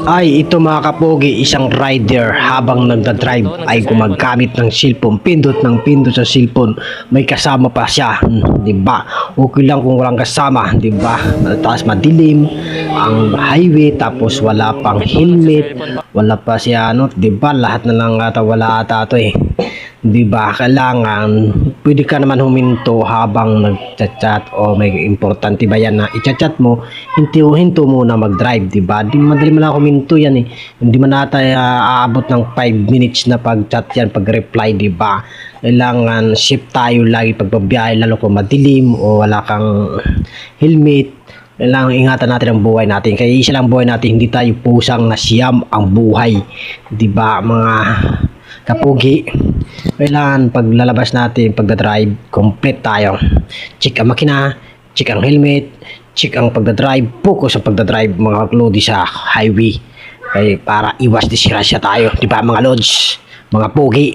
Ay, ito mga kapogi, isang rider habang nagdadrive ay gumagamit ng cellphone, pindot ng pindot sa cellphone. May kasama pa siya, di ba? Okay lang kung walang kasama, di ba? Tapos madilim ang highway, tapos wala pang helmet, wala pa siya di ba? Lahat na lang ata wala ata to eh. Di ba? Kailangan pwede ka naman huminto habang nagchat-chat o may importante ba yan na i-chat mo, hinto muna mag-drive, di ba? Di madali man lang huminto yan eh. Hindi man ata aabot ng 5 minutes na pag-chat yan, pag-reply, di ba? Kailangan shift tayo lagi pagbabiyahe, lalo kung madilim o wala kang helmet. Kailangan ingatan natin ang buhay natin. Kaya isa lang buhay natin, hindi tayo pusang nasiyam ang buhay. Di ba mga kapugi? Kailangan paglalabas natin, pagdadrive, complete tayo. Check ang makina, check ang helmet, check ang pagdadrive, focus sa pagdadrive mga lodi sa highway. Kaya para iwas disgrasya tayo, di ba mga lods, mga pugi?